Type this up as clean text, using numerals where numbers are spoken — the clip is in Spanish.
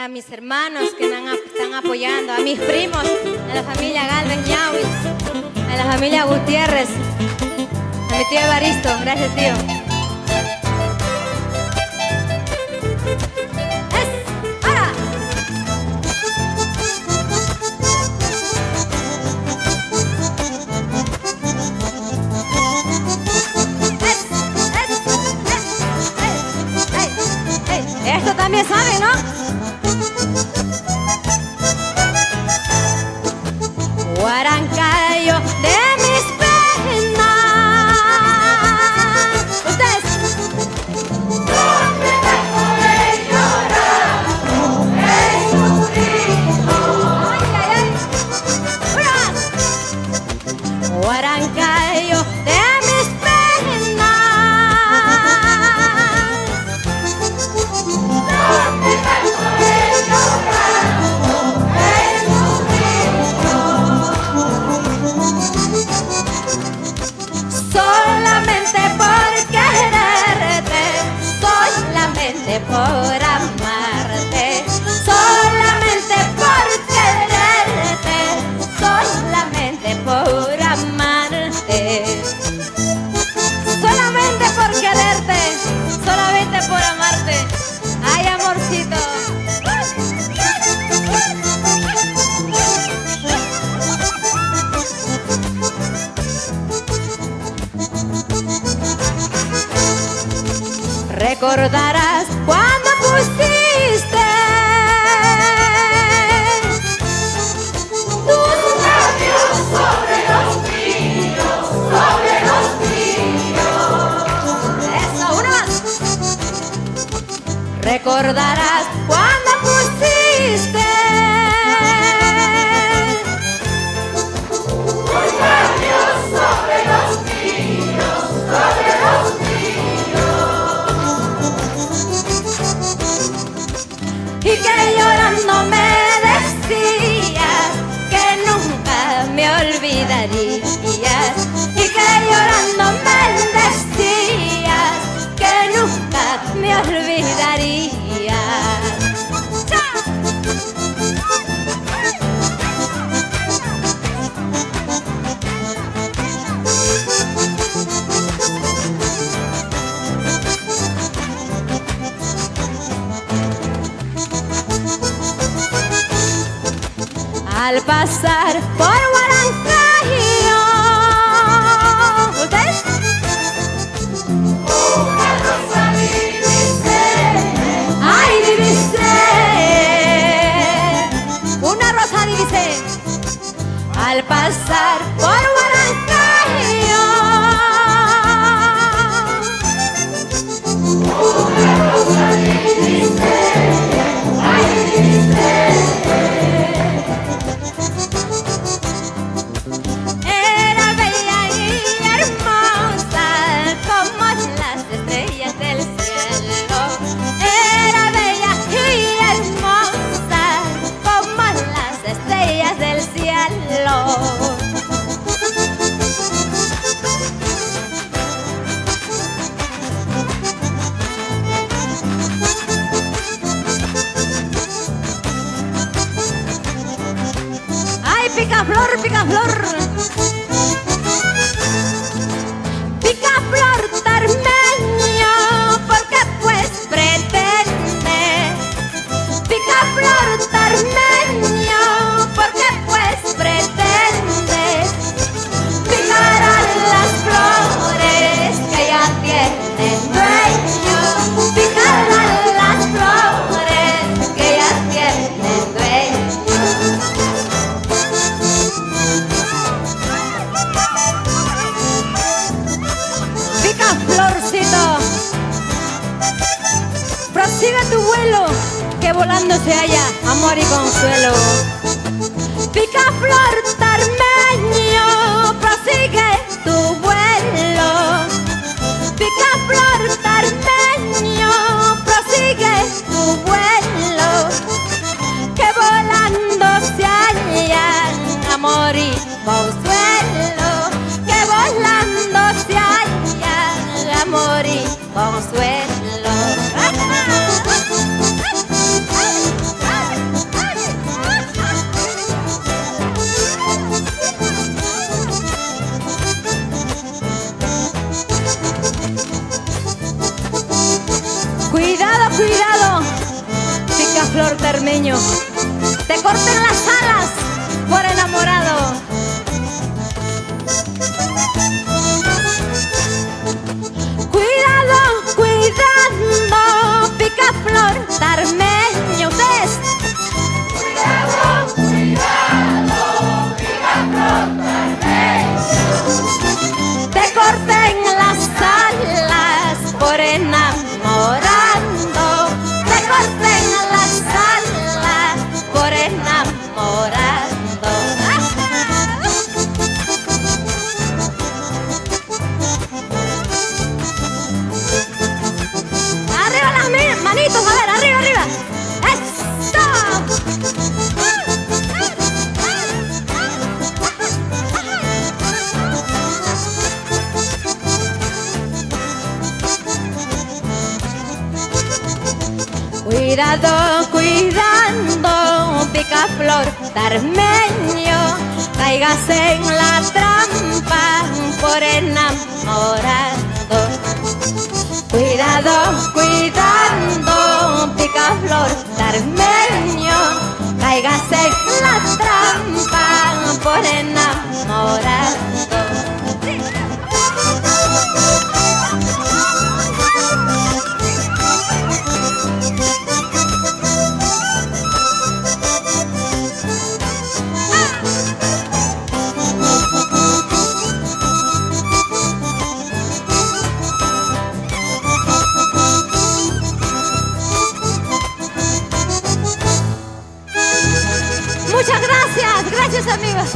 a mis hermanos que me están apoyando, a mis primos, a la familia Galvez Ñaui, a la familia Gutiérrez, a mi tío Evaristo. Gracias, tío. Esto también saben, ¿no? Huarancayo de mis penas. Ustedes. ¿Dónde me puede llorar? Jesucristo. Ay, ay, ay. Una más. Huarancayo de mis penas. ¿Dónde me puede llorar? Solamente por quererte, solamente por amarte, solamente por quererte, solamente por amarte, solamente por quererte, solamente por amarte. Ay, amorcito. Recordarás cuando pusiste tus labios sobre los míos, sobre los míos. Eso, uno más. Recordarás cuando pusiste tus labios sobre los míos, sobre los míos. Y que llorando me decías que nunca me olvidarías. Y que llorando me decías que nunca me olvidarías. ¡Chao! Al pasar por Huarancayo, ¿ustedes? Una rosa divisé, ay, divisé, una rosa divisé. Al pasar por Huarancayo, una rosa divisé, ay, divisé. Picaflor, picaflor, picaflor tarmeño, porque pues pretende. Picaflor tarmeño, porque pues pretende picar las flores que ya tienen dueño. Picar las flores que ya tienen dueño. Florcito, prosigue tu vuelo, que volando se halla amor y consuelo. Picaflor tarmeño, prosigue tu vuelo. Picaflor tarmeño, prosigue tu vuelo, que volando se hallan amor y consuelo, que volando se hallan amor y consuelo. picaflor termeño, te corten las alas por enamorado. Cuidado, cuidado, picaflor termeño, ustedes. Cuidado, cuidado, picaflor termeño. Te corten las alas por enamorado. Te corten las alas por enamorado. Arriba las manitos, a ver, arriba, arriba. Cuidado, cuidando, picaflor termeño, caigas en la trampa por enamorado. Cuidado, cuidando, picaflor termeño, caigas en la trampa por enamorado. Muchas gracias, gracias amigos.